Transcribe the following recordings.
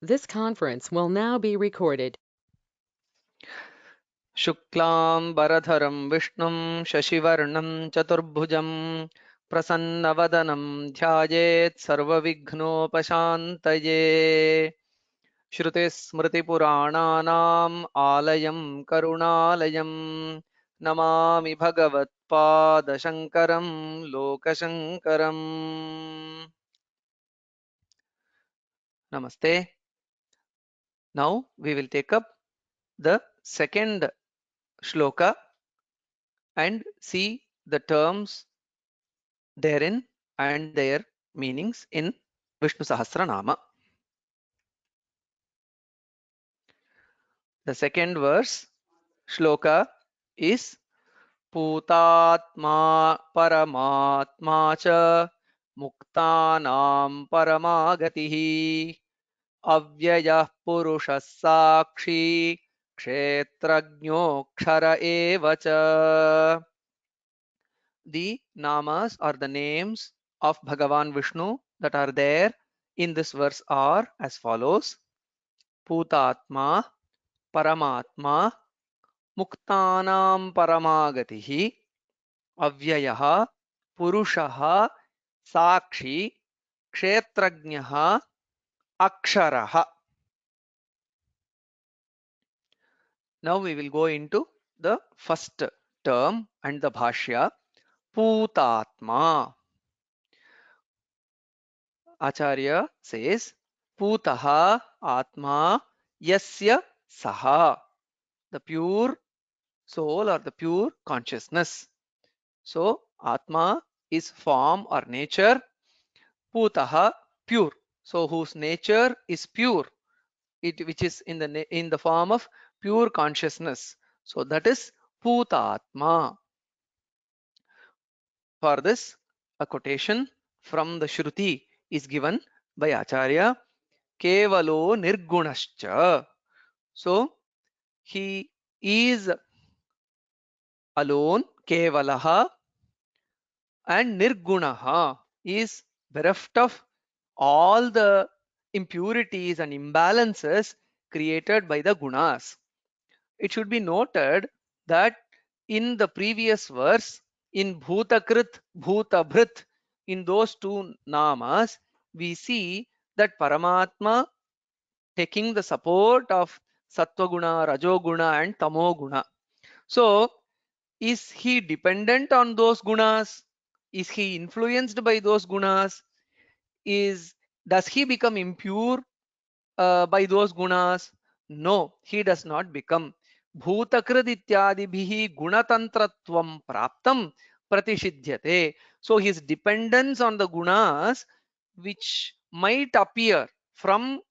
This conference will now be recorded. शुक्लांबरधरं विष्णुं शशिवर्णं चतुर्भुजं प्रसन्नवदनं ध्यायेत् सर्वविघ्नोपशान्तये। श्रुतिस्मृतिपुराणानाम् आलयं करुणालयं Namami भगवत्पादशङ्करं लोकशङ्करम्। Namaste. Now we will take up the second shloka and see the terms therein and their meanings in Vishnu Sahasranama. The second verse, shloka, is Putatma Paramatma cha Muktanam Paramagatihi Avyayah Purusha Sakshi Kshetrajno Kshara Eva cha. The namas or the names of Bhagavan Vishnu that are there in this verse are as follows: Putatma, Paramatma, Muktanam Paramagatihi, Avyayaha, Purushaha, Sakshi, Kshetrajnaha, Aksharaha. Now we will go into the first term and the Bhashya. Putatma. Acharya says, Putaha Atma Yasya Saha, the pure soul or the pure consciousness. So, Atma is form or nature, Putaha pure. So, whose nature is pure, which is in the form of pure consciousness. So, that is Putatma. For this, a quotation from the Shruti is given by Acharya. Kevalo nirgunascha. So he is alone, Kevalaha, and nirgunaha is bereft of all the impurities and imbalances created by the gunas. It should be noted that in the previous verse, in Bhutakrit, Bhutabhrit, in those two namas, we see that Paramatma taking the support of Sattva-guna, Rajoguna and Tamoguna. So, is he dependent on those gunas? Is he influenced by those gunas? Does he become impure by those gunas? No, he does not become. Bhutakrid ityadibhihi gunatantratvam praptam pratishidyate. So his dependence on the gunas, which might appear from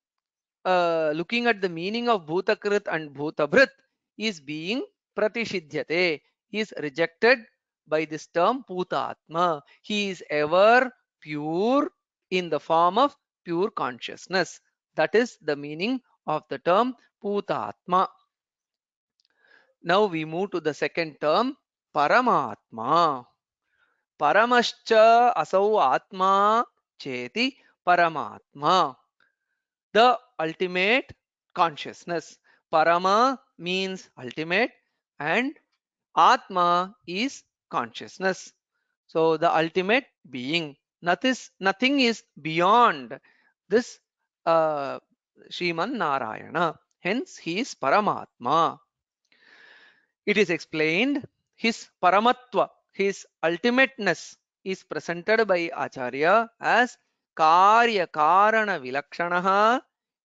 looking at the meaning of Bhutakrit and Bhutabhrit, is being pratishidyate, is rejected by this term Putatma. He is ever pure in the form of pure consciousness. That is the meaning of the term Putatma. Now we move to the second term, Paramatma. Paramascha asau atma cheti Paramatma, the ultimate consciousness. Parama means ultimate and Atma is consciousness. So the ultimate being. Nothing is beyond this Sriman Narayana. Hence he is Paramatma. It is explained his Paramatva, his ultimateness is presented by Acharya as Karya Karana Vilakshanaha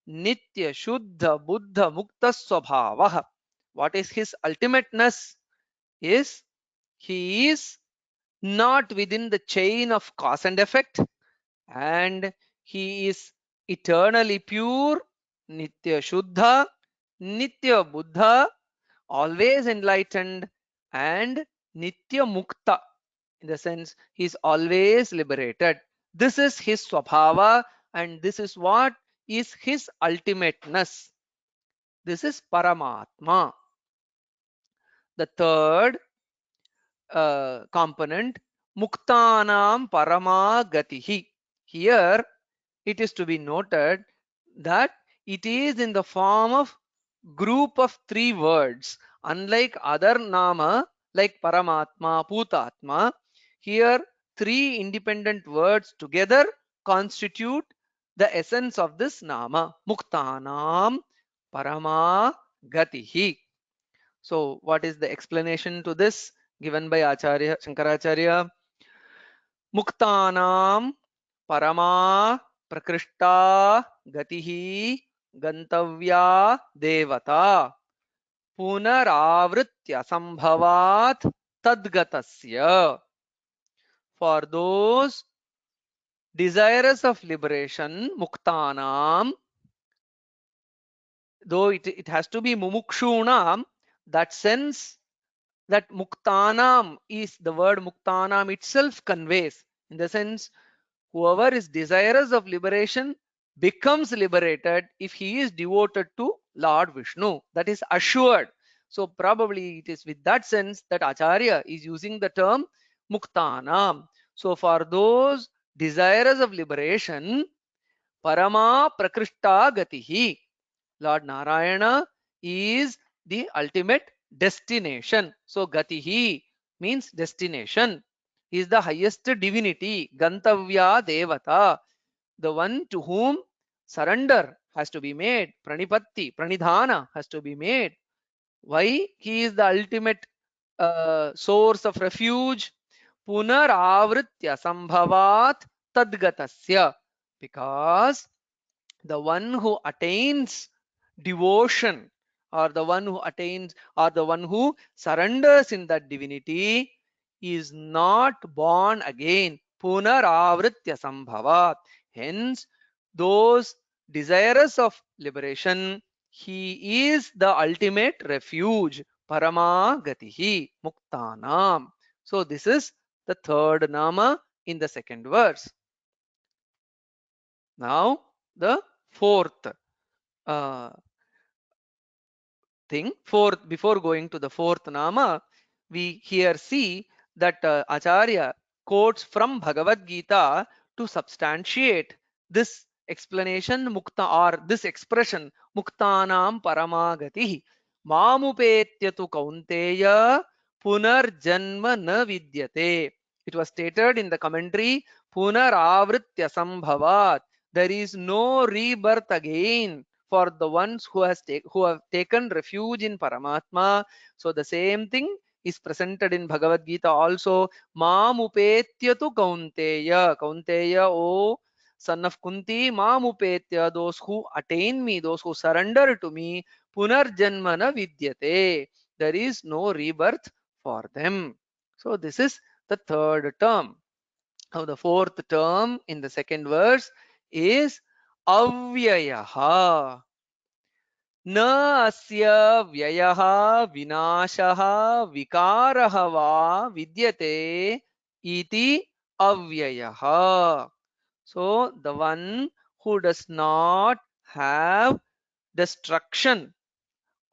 Nitya Shuddha Buddha Mukta Swabhavaha. What is his ultimateness? Is he is not within the chain of cause and effect, and he is eternally pure, Nitya Shuddha, Nitya Buddha, always enlightened, and Nitya Mukta, in the sense he is always liberated. This is his Swabhava, and this is what is his ultimateness. This is Paramatma. The third component, Muktanam Paramagatihi. Here it is to be noted that it is in the form of group of three words. Unlike other nama like Paramatma, Bhutatma, here three independent words together constitute the essence of this nama. Muktanam Parama Gatihi. So, what is the explanation to this given by Acharya Shankaracharya? Muktanam Parama Prakrishta Gatihi Gantavya Devata Punaravritya Sambhavat Tadgatasya. For those desirous of liberation, Muktanam, though it has to be Mumukshunam, that sense that Muktanam is the word Muktanam itself conveys, in the sense whoever is desirous of liberation becomes liberated if he is devoted to Lord Vishnu. That is assured. So probably it is with that sense that Acharya is using the term Muktanam. So for those desirous of liberation, Parama Prakrishta Gatihi, Lord Narayana is the ultimate destination. So Gatihi means destination. He is the highest divinity. Gantavya Devata, the one to whom surrender has to be made. Pranipatti, Pranidhana has to be made. Why? He is the ultimate source of refuge. Punaravritya Sambhavat Tadgatasya. Because the one who attains devotion, or the one who attains, or the one who surrenders in that divinity, is not born again. Punaravritya Sambhavat. Hence, those desirous of liberation, he is the ultimate refuge. Paramagatihi Muktanam. So this is the third nama in the second verse. Now the fourth uh, thing. Fourth, before going to the fourth nama, we here see that Acharya quotes from Bhagavad Gita to substantiate this explanation mukta, or this expression muktanam paramagati mamupetyatu kaunteya punarjanma na vidyate. It was stated in the commentary punaravritya sambhavat. There is no rebirth again for the ones who have taken refuge in Paramatma. So the same thing is presented in Bhagavad Gita also. Mamupetyatu kaunteya. Kaunteya, O son of Kunti, mamupetya, those who attain me, those who surrender to me, punarjanmana vidyate. There is no rebirth for them. So this is the third term. Now the fourth term in the second verse is Avyayaha. न अस्य व्ययः विनाशः विकारः वा विद्यते इति अव्ययः. So the one who does not have destruction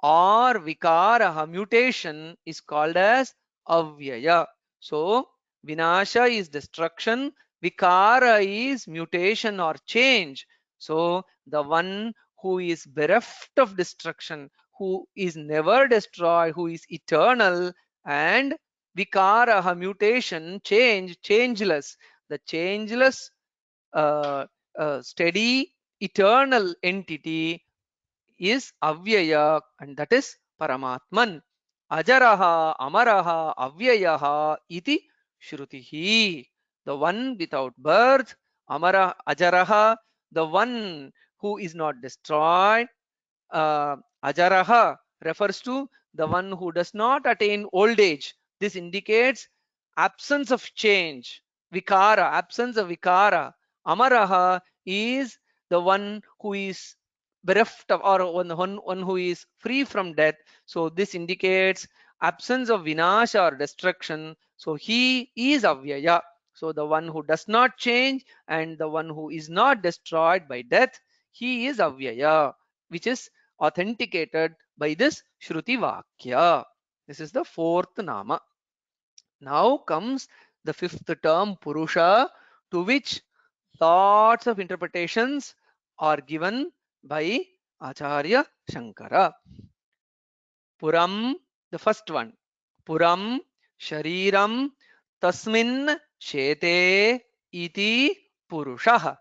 or vikara, mutation, is called as avyaya. So vinasha is destruction, vikara is mutation or change. So the one who is bereft of destruction, who is never destroyed, who is eternal, and vikara, mutation, change, changeless, the changeless, uh, steady, eternal entity is avyaya, and that is Paramatman. Ajaraha, Amaraha, Avyayaha iti Shrutihi. The one without birth, Amara, Ajaraha, the one who is not destroyed. Ajaraha refers to the one who does not attain old age. This indicates absence of change. Vikara, absence of vikara. Amaraha is the one who is bereft of, or one who is free from death. So this indicates absence of vinasha or destruction. So he is avyaya. So the one who does not change and the one who is not destroyed by death, he is avyaya, which is authenticated by this Shruti Vakya. This is the fourth nama. Now comes the fifth term Purusha, to which lots of interpretations are given by Acharya Shankara. Puram, the first one. Puram Shariram Tasmin Shete Iti Purushah.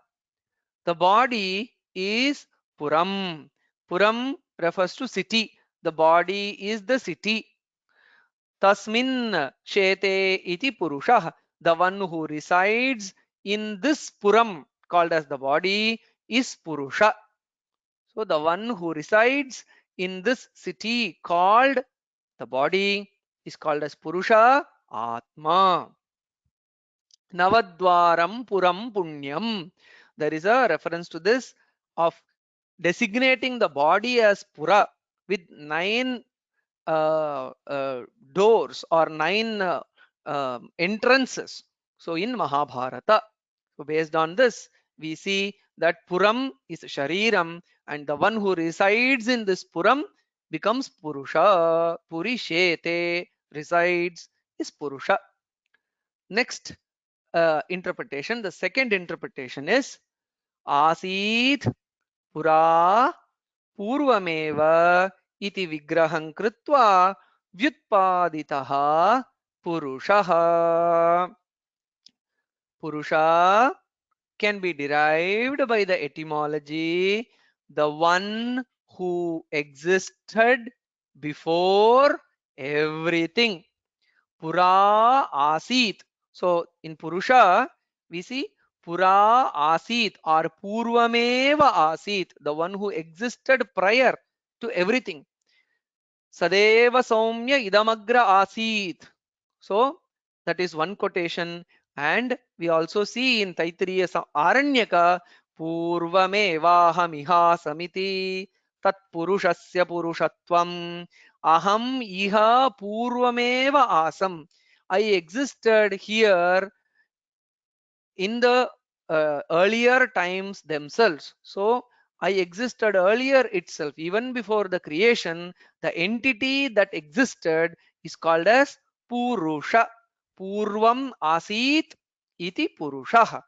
The body is Puram. Puram refers to city. The body is the city. Tasmin Shete Iti Purushah. The one who resides in this Puram, called as the body, is Purusha. So the one who resides in this city called the body is called as Purusha Atma. Navadwaram Puram Punyam. There is a reference to this of designating the body as Pura with 9 doors or 9 entrances. So in Mahabharata. So based on this, we see that Puram is Shariram, and the one who resides in this Puram becomes Purusha. Purishete, resides, is Purusha. Next interpretation, the second interpretation is Asit Pura Purvameva iti vigraham krutva vyutpaditaha Purushaha. Purusha can be derived by the etymology the one who existed before everything. Pura Asit. So in Purusha, we see Pura Asit or Purvameva Asit, the one who existed prior to everything. Sadeva Saumya Idamagra Asit. So that is one quotation. And we also see in Taittiriya Aranyaka Purvamevahamiha Samiti Tat Purushasya Purushatvam Aham Iha Purvameva Asam. I existed here in the earlier times themselves. So I existed earlier itself, even before the creation. The entity that existed is called as Purusha. Purvam Asit iti Purushaha.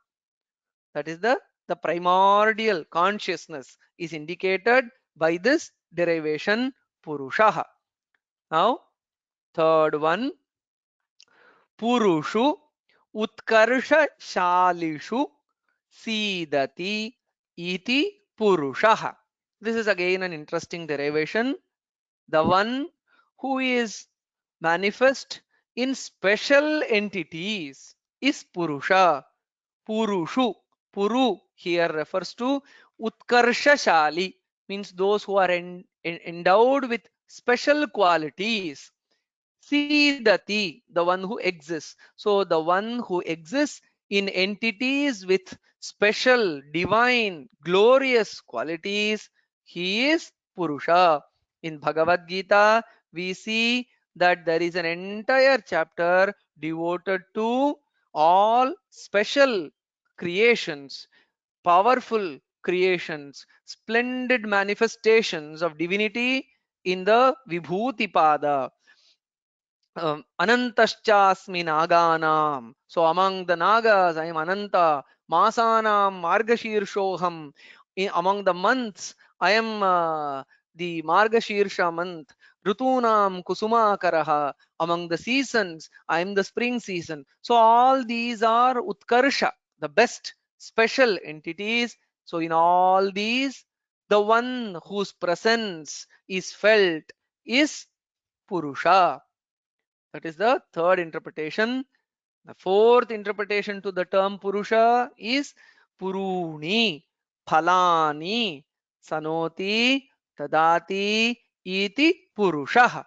That is the primordial consciousness is indicated by this derivation Purushaha. Now, third one, Purushu Utkarsha Shalishu Sidati iti Purushaha. This is again an interesting derivation. The one who is manifest in special entities is Purusha. Purushu. Puru here refers to Utkarshashali, means those who are endowed with special qualities. Sidati, the one who exists. So the one who exists in entities with special, divine, glorious qualities, he is Purusha. In Bhagavad Gita, we see that there is an entire chapter devoted to all special creations, powerful creations, splendid manifestations of divinity in the Vibhuti Anantaschasmi Naganam. So among the Nagas, I am Ananta. Masanam Margashirshoham. Among the months, I am the Margashirsha month. Rutunam Kusumakaraha. Among the seasons, I am the spring season. So all these are Utkarsha, the best special entities. So in all these, the one whose presence is felt is Purusha. That is the third interpretation. The fourth interpretation to the term Purusha is Puruni, Phalani, Sanoti, Tadati, Iti Purusha.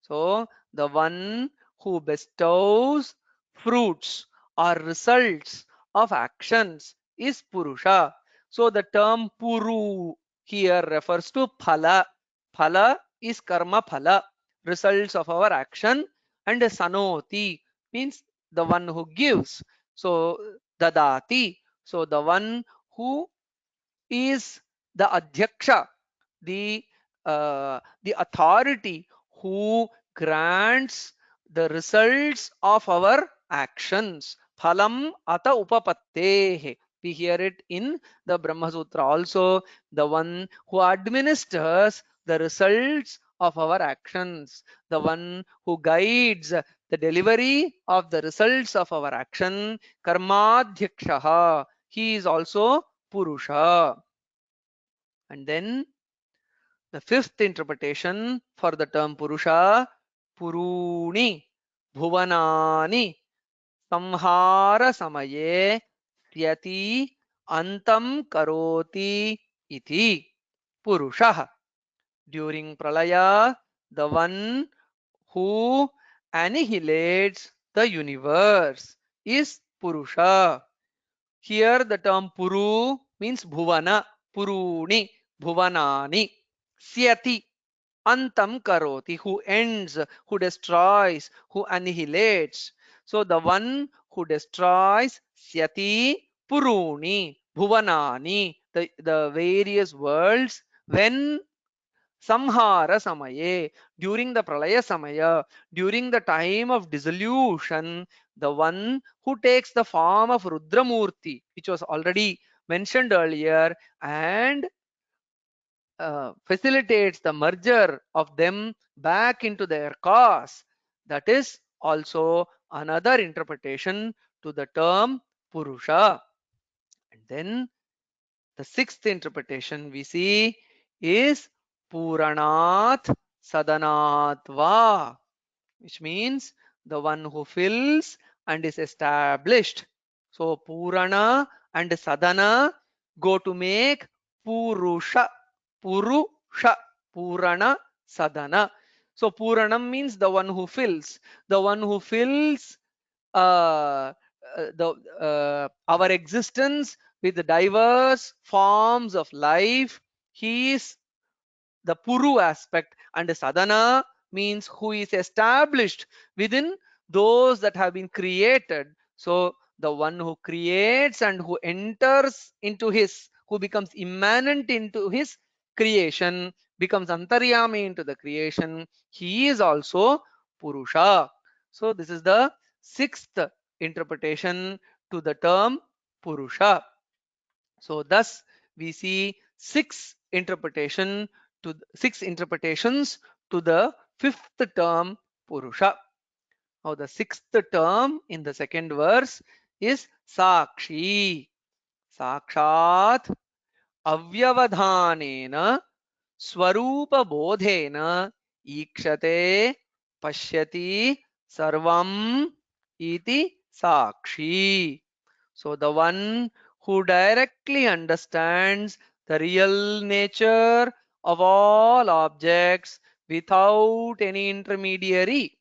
So the one who bestows fruits or results of actions is Purusha. So the term Puru here refers to Phala. Phala is karma phala, results of our action, and Sanoti means the one who gives. So Dadati, so the one who is the Adhyaksha, the authority who grants the results of our actions. Phalam ata upapattehe. We hear it in the Brahma Sutra also. The one who administers the results of our actions, the one who guides the delivery of the results of our action, Karmadhyakshaha. He is also Purusha. And then the fifth interpretation for the term Purusha, Puruni, Bhuvanani, Samhara Samaye, Yati, Antam Karoti, Iti. Purusha. During Pralaya, the one who annihilates the universe is Purusha. Here the term Puru means Bhuvana, Puruni, Bhuvanani, Syati, Antam Karoti, who ends, who destroys, who annihilates. So the one who destroys, Syati, Puruni, Bhuvanani, the various worlds, when Samhara Samaye, during the Pralaya Samaya, during the time of dissolution, the one who takes the form of Rudramurti, which was already mentioned earlier, and facilitates the merger of them back into their cause. That is also another interpretation to the term Purusha. And then the sixth interpretation we see is Puranat Sadanatva, which means the one who fills and is established. So Purana and Sadana go to make Purusha, Purusha, Purana, Sadana. So Puranam means the one who fills, the one who fills uh, the our existence with the diverse forms of life. He is the Puru aspect, and Sadhana means who is established within those that have been created. So the one who creates and who enters into his, who becomes immanent into his creation, becomes Antaryami into the creation, he is also Purusha. So this is the sixth interpretation to the term Purusha. So thus we see six interpretations to the fifth term Purusha. Now the sixth term in the second verse is Sakshi. Sakshat Avyavadhanena Swarupa Bodhena Ikshate Pashyati Sarvam Iti Sakshi. So the one who directly understands the real nature of all objects without any intermediary.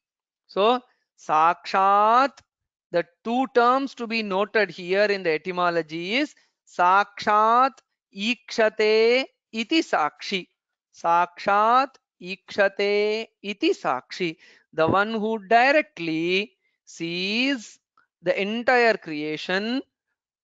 So Sakshat, the two terms to be noted here in the etymology is Sakshat Ikshate iti Sakshi. Sakshat Ikshate iti Sakshi. The one who directly sees the entire creation.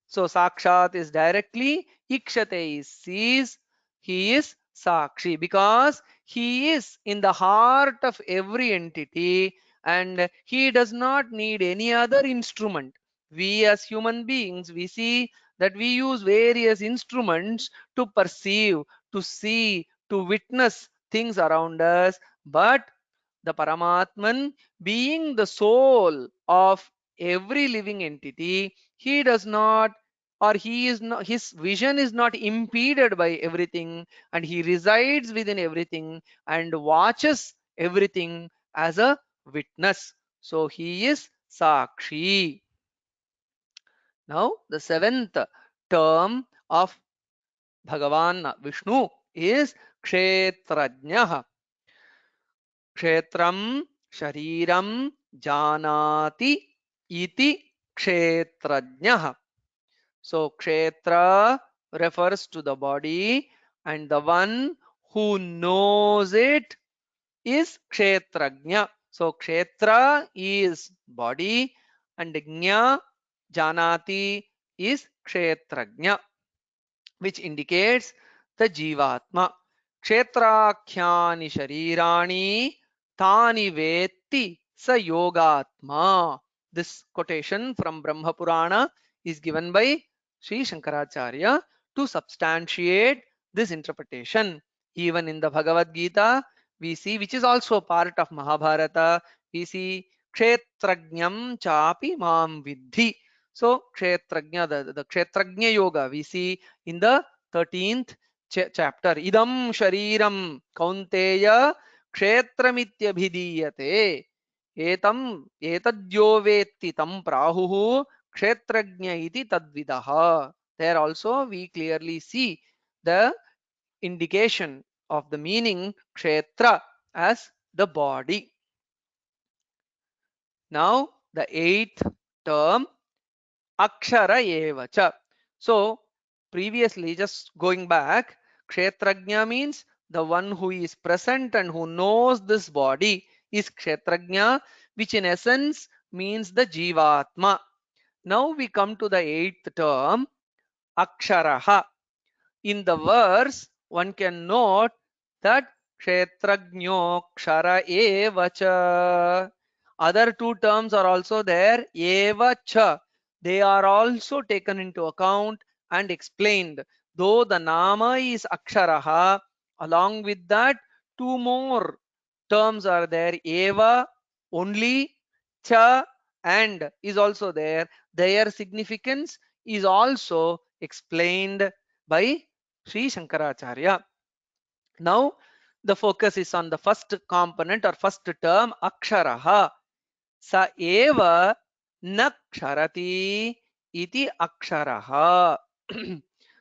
So Sakshat is directly, Ikshate is sees, he is Sakshi because he is in the heart of every entity and he does not need any other instrument. We as human beings, we see that we use various instruments to perceive, to see, to witness things around us, but the Paramatman, being the soul of every living entity, he does not, or he is not, his vision is not impeded by everything, and he resides within everything and watches everything as a witness. So he is Sakshi. Now the seventh term of Bhagavan Vishnu is Kshetrajnah. Kshetram Shariram Janati Iti Kshetrajnah. So Kshetra refers to the body and the one who knows it is Kshetrajna. So Kshetra is body and Jna, Janati is Kshetrajna, which indicates the Jivatma. Kshetrakhyani sharirani tani vetti sa yogatma. This quotation from Brahma Purana is given by Sri Shankaracharya to substantiate this interpretation. Even in the Bhagavad Gita, we see, which is also part of Mahabharata, we see Kshetrajnam chapi mam vidhi. So Kshetrajna, the Kshetrajna yoga, we see in the 13th chapter. Idam shariram kaunteya kshetramityabhidiyate. Etam etadyo vetti tam prahuhu kshetrajna iti tadvidaha. There also we clearly see the indication of the meaning kshetra as the body. Now the eighth term akshara evacha. So previously, just going back, kshetrajna means the one who is present and who knows this body is kshetrajna, which in essence means the jivatma. Now we come to the eighth term aksharaha. In the verse, one can note that kshetrajno kshara evacha. Other two terms are also there, evacha. They are also taken into account and explained. Though the nama is aksharaha, along with that, two more terms are there, eva, only, cha, and is also there. Their significance is also explained by Sri Shankaracharya. Now, the focus is on the first component or first term, aksharaha. Sa eva naksharati iti aksharaha.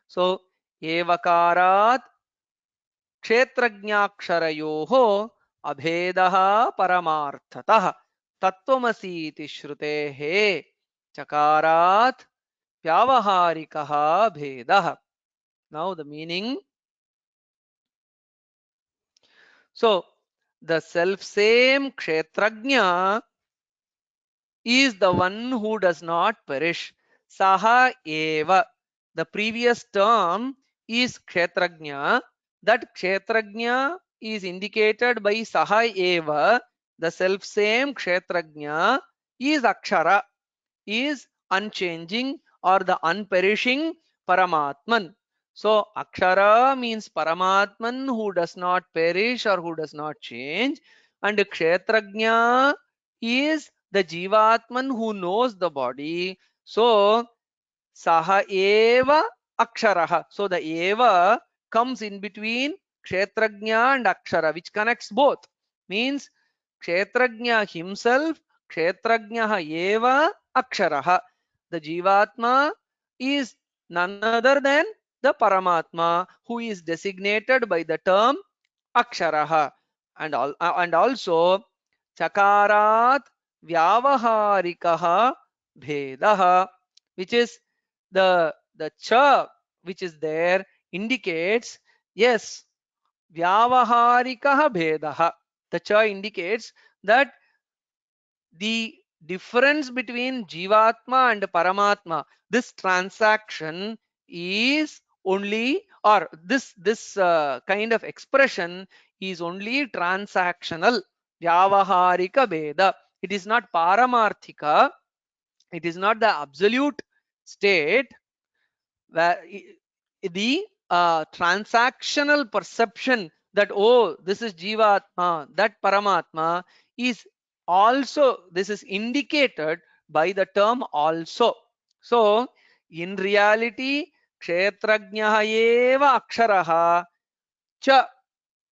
So, evakarat क्षेत्रज्ञाक्षरयोः अभेदः परमार्थतः तत्त्वमसि इति श्रुतेः चकारात् व्यावहारिकः भेदः. Now the meaning. So the self same kshetrajna is the one who does not perish. Saha eva. The previous term is kshetrajna. That kshetrajna is indicated by saha eva. The self same kshetrajna is akshara, is unchanging or the unperishing Paramatman. So Akshara means Paramatman who does not perish or who does not change, and Kshetrajna is the Jivatman who knows the body. So Saha eva Aksharaha. So the eva comes in between Kshetrajna and Akshara, which connects both. Means Kshetrajna himself, Kshetrajna eva Aksharaha. The Jivatma is none other than the Paramatma who is designated by the term Aksharaha. And also Chakarat Vyavaharikaha Bhedaha, which is the cha which is there indicates, yes, Vyavaharikaha Bhedaha. The cha indicates that the difference between Jivatma and Paramatma, this transaction is only, or this kind of expression is only transactional. Vyavaharika Bheda. It is not Paramarthika. It is not the absolute state where the transactional perception that, oh, this is Jivatma, that Paramatma, is also, this is indicated by the term also. So in reality, kshetrajnah eva aksharaha cha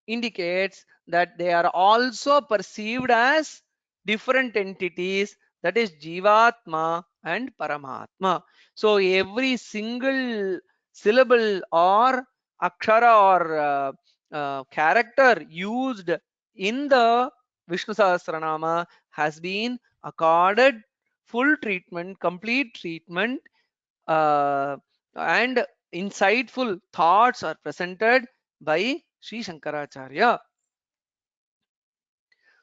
indicates that they are also perceived as different entities, that is Jivatma and Paramatma. So every single syllable or akshara or character used in the Vishnu Sahasranama has been accorded full treatment, complete treatment, uh, and insightful thoughts are presented by Sri Shankaracharya.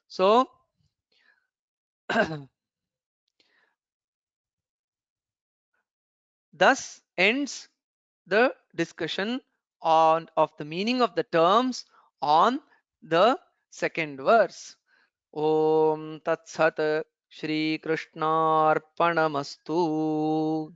So thus ends the discussion on of the meaning of the terms on the second verse. Om Tat Sat Shri Krishnarpanamastu.